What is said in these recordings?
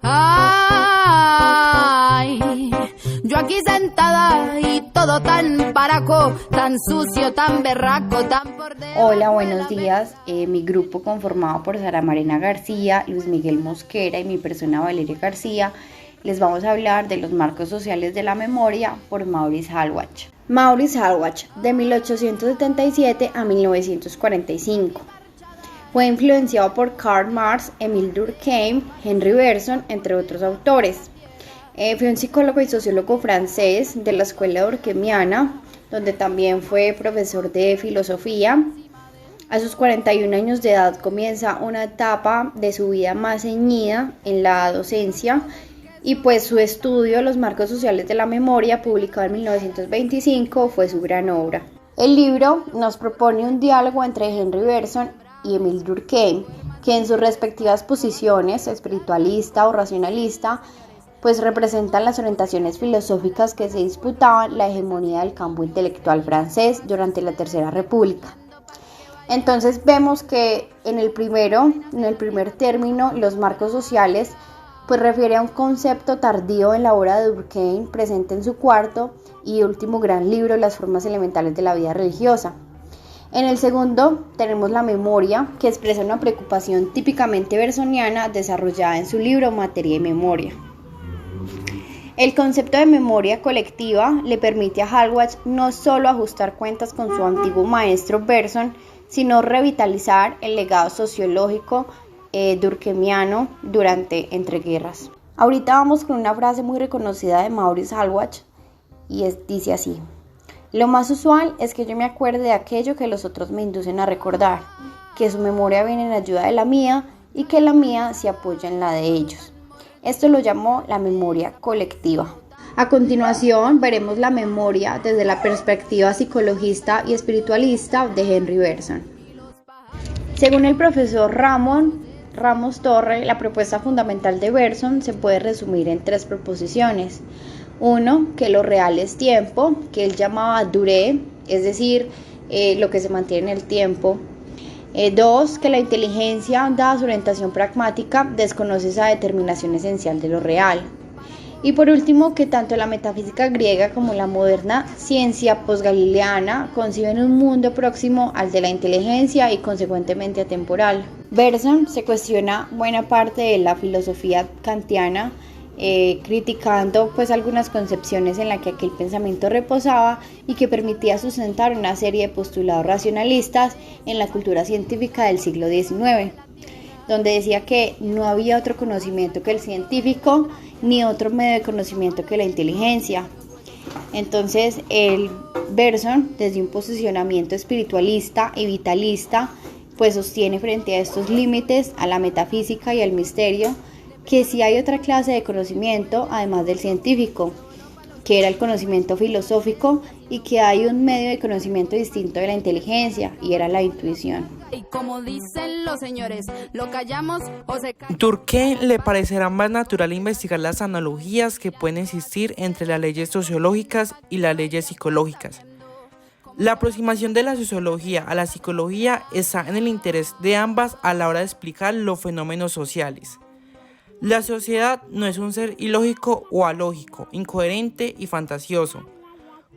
Ay, yo aquí sentada y todo tan baraco, tan sucio, tan berraco, tan por debajo. Hola, buenos días. Mi grupo conformado por Sara Marina García, Luis Miguel Mosquera y mi persona Valeria García, les vamos a hablar de los marcos sociales de la memoria por Maurice Halbwach. Maurice Halbwach, de 1877 a 1945. Fue influenciado por Karl Marx, Émile Durkheim, Henri Bergson, entre otros autores. Fue un psicólogo y sociólogo francés de la escuela durkheimiana, donde también fue profesor de filosofía. A sus 41 años de edad comienza una etapa de su vida más ceñida en la docencia y pues su estudio Los marcos sociales de la memoria, publicado en 1925, fue su gran obra. El libro nos propone un diálogo entre Henri Bergson y Émile Durkheim, que en sus respectivas posiciones, espiritualista o racionalista, pues representan las orientaciones filosóficas que se disputaban la hegemonía del campo intelectual francés durante la Tercera República. Entonces vemos que en el primer término, los marcos sociales, pues refiere a un concepto tardío en la obra de Durkheim, presente en su cuarto y último gran libro, Las formas elementales de la vida religiosa. En el segundo tenemos la memoria, que expresa una preocupación típicamente bersoniana desarrollada en su libro Materia y Memoria. El concepto de memoria colectiva le permite a Halbwach no solo ajustar cuentas con su antiguo maestro Bergson, sino revitalizar el legado sociológico durkheimiano durante entreguerras. Ahorita vamos con una frase muy reconocida de Maurice Halbwach y dice así: lo más usual es que yo me acuerde de aquello que los otros me inducen a recordar, que su memoria viene en ayuda de la mía y que la mía se apoya en la de ellos. Esto lo llamó la memoria colectiva. A continuación veremos la memoria desde la perspectiva psicologista y espiritualista de Henri Bergson. Según el profesor Ramos Torre, la propuesta fundamental de Bergson se puede resumir en tres proposiciones. 1, que lo real es tiempo, que él llamaba durée, es decir, lo que se mantiene en el tiempo. 2, que la inteligencia, dada su orientación pragmática, desconoce esa determinación esencial de lo real. Y por último, que tanto la metafísica griega como la moderna ciencia posgalileana conciben un mundo próximo al de la inteligencia y consecuentemente atemporal. Bergson se cuestiona buena parte de la filosofía kantiana, criticando pues algunas concepciones en las que aquel pensamiento reposaba y que permitía sustentar una serie de postulados racionalistas en la cultura científica del siglo XIX, donde decía que no había otro conocimiento que el científico ni otro medio de conocimiento que la inteligencia. Entonces Bergson, desde un posicionamiento espiritualista y vitalista, pues sostiene frente a estos límites a la metafísica y al misterio que sí hay otra clase de conocimiento además del científico, que era el conocimiento filosófico, y que hay un medio de conocimiento distinto de la inteligencia, y era la intuición. Y como dicen los señores, lo callamos o se calla. Durkheim le parecerá más natural investigar las analogías que pueden existir entre las leyes sociológicas y las leyes psicológicas. La aproximación de la sociología a la psicología está en el interés de ambas a la hora de explicar los fenómenos sociales. La sociedad no es un ser ilógico o alógico, incoherente y fantasioso,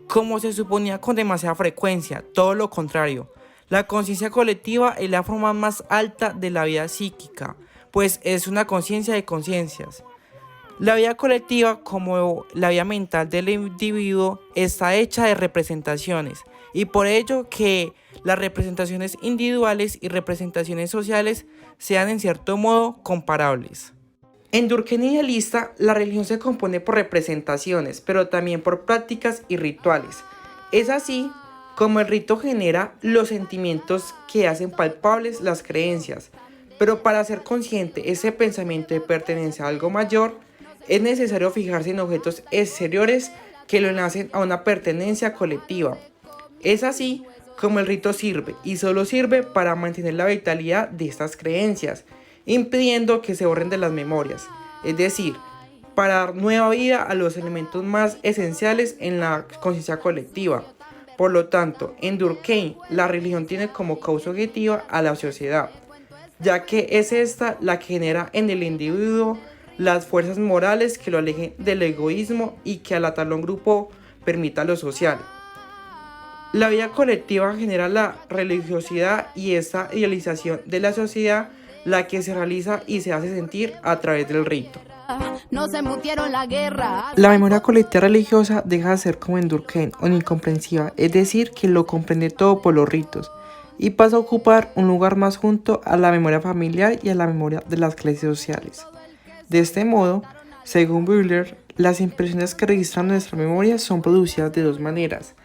como se suponía con demasiada frecuencia, todo lo contrario. La conciencia colectiva es la forma más alta de la vida psíquica, pues es una conciencia de conciencias. La vida colectiva, como la vida mental del individuo, está hecha de representaciones, y por ello que las representaciones individuales y representaciones sociales sean en cierto modo comparables. En Durkheim idealista, la religión se compone por representaciones, pero también por prácticas y rituales. Es así como el rito genera los sentimientos que hacen palpables las creencias, pero para ser consciente ese pensamiento de pertenencia a algo mayor, es necesario fijarse en objetos exteriores que lo enlacen a una pertenencia colectiva. Es así como el rito sirve, y solo sirve para mantener la vitalidad de estas creencias, impidiendo que se borren de las memorias, es decir, para dar nueva vida a los elementos más esenciales en la conciencia colectiva. Por lo tanto, en Durkheim, la religión tiene como causa objetiva a la sociedad, ya que es esta la que genera en el individuo las fuerzas morales que lo alejen del egoísmo y que al atarlo a un grupo permita lo social. La vida colectiva genera la religiosidad y esa idealización de la sociedad, la que se realiza y se hace sentir a través del rito. Nos embutieron la guerra. La memoria colectiva religiosa deja de ser como en Durkheim, incomprensiva, es decir, que lo comprende todo por los ritos, y pasa a ocupar un lugar más junto a la memoria familiar y a la memoria de las clases sociales. De este modo, según Bühler, las impresiones que registran nuestra memoria son producidas de dos maneras.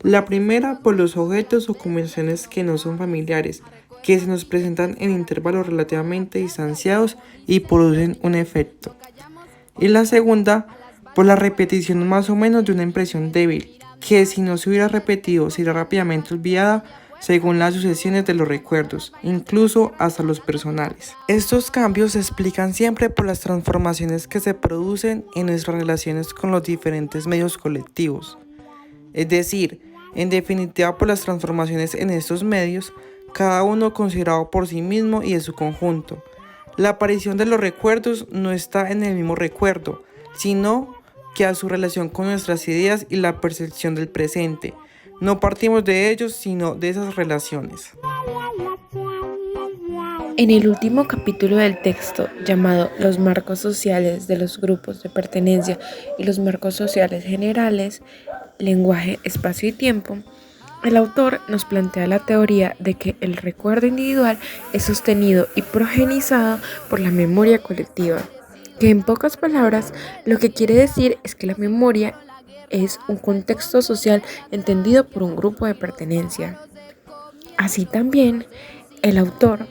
La primera, por los objetos o convenciones que no son familiares, que se nos presentan en intervalos relativamente distanciados y producen un efecto. Y la segunda, por la repetición más o menos de una impresión débil, que si no se hubiera repetido sería rápidamente olvidada según las sucesiones de los recuerdos, incluso hasta los personales. Estos cambios se explican siempre por las transformaciones que se producen en nuestras relaciones con los diferentes medios colectivos. Es decir, en definitiva por las transformaciones en estos medios, cada uno considerado por sí mismo y de su conjunto. La aparición de los recuerdos no está en el mismo recuerdo, sino que a su relación con nuestras ideas y la percepción del presente. No partimos de ellos, sino de esas relaciones. En el último capítulo del texto, llamado Los marcos sociales de los grupos de pertenencia y los marcos sociales generales, lenguaje, espacio y tiempo, el autor nos plantea la teoría de que el recuerdo individual es sostenido y progenizado por la memoria colectiva, que en pocas palabras lo que quiere decir es que la memoria es un contexto social entendido por un grupo de pertenencia. Así también, el autor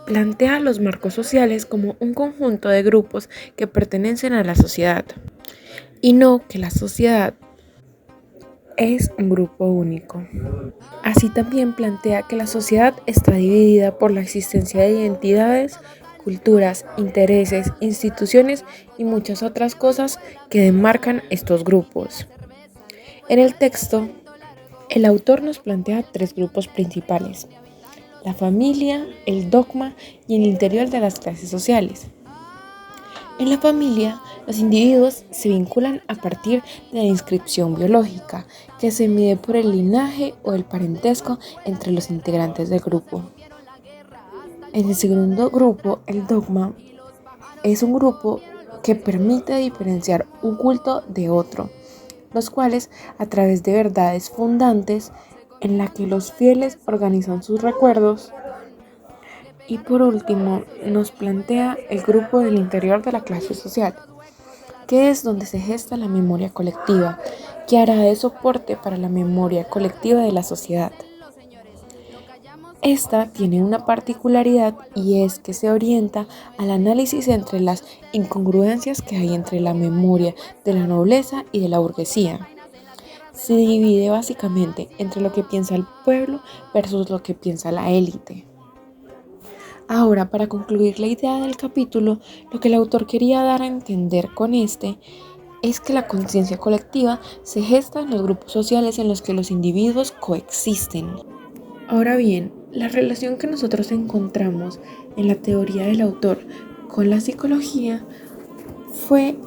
plantea los marcos sociales como un conjunto de grupos que pertenecen a la sociedad, y no que la sociedad es un grupo único. Así también plantea que la sociedad está dividida por la existencia de identidades, culturas, intereses, instituciones y muchas otras cosas que demarcan estos grupos. En el texto, el autor nos plantea tres grupos principales: la familia, el dogma y el interior de las clases sociales. En la familia, los individuos se vinculan a partir de la inscripción biológica, que se mide por el linaje o el parentesco entre los integrantes del grupo. En el segundo grupo, el dogma, es un grupo que permite diferenciar un culto de otro, los cuales, a través de verdades fundantes, en la que los fieles organizan sus recuerdos. Y por último, nos plantea el grupo del interior de la clase social, que es donde se gesta la memoria colectiva, que hará de soporte para la memoria colectiva de la sociedad. Esta tiene una particularidad y es que se orienta al análisis entre las incongruencias que hay entre la memoria de la nobleza y de la burguesía. Se divide básicamente entre lo que piensa el pueblo versus lo que piensa la élite. Ahora, para concluir la idea del capítulo, lo que el autor quería dar a entender con este es que la conciencia colectiva se gesta en los grupos sociales en los que los individuos coexisten. Ahora bien, la relación que nosotros encontramos en la teoría del autor con la psicología fue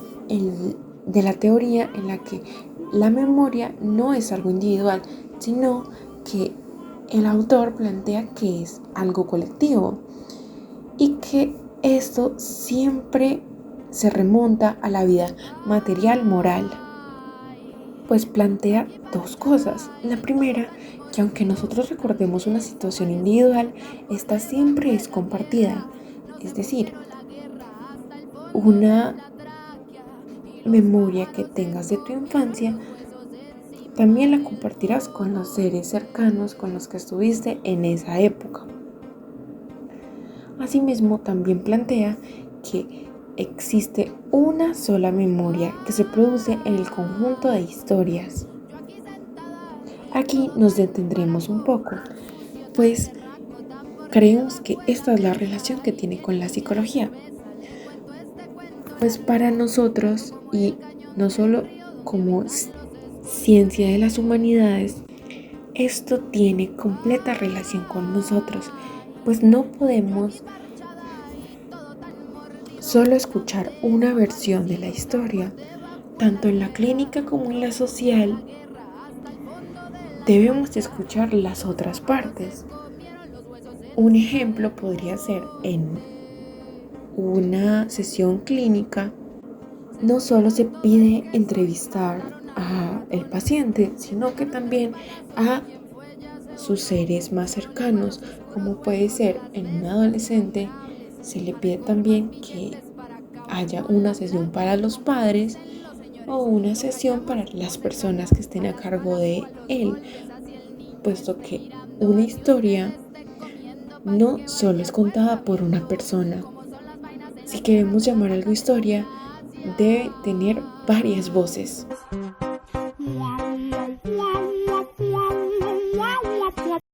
de la teoría en la que la memoria no es algo individual, sino que el autor plantea que es algo colectivo y que esto siempre se remonta a la vida material moral. Pues plantea dos cosas. La primera, que aunque nosotros recordemos una situación individual, esta siempre es compartida. Es decir, una memoria que tengas de tu infancia, también la compartirás con los seres cercanos con los que estuviste en esa época. Asimismo, también plantea que existe una sola memoria que se produce en el conjunto de historias. Aquí nos detendremos un poco, pues creemos que esta es la relación que tiene con la psicología. Pues para nosotros, y no solo como ciencia de las humanidades, esto tiene completa relación con nosotros, pues no podemos solo escuchar una versión de la historia, tanto en la clínica como en la social, debemos escuchar las otras partes. Un ejemplo podría ser en una sesión clínica, no solo se pide entrevistar al paciente, sino que también a sus seres más cercanos, como puede ser en un adolescente, se le pide también que haya una sesión para los padres o una sesión para las personas que estén a cargo de él, puesto que una historia no solo es contada por una persona. Si queremos llamar algo historia, debe tener varias voces.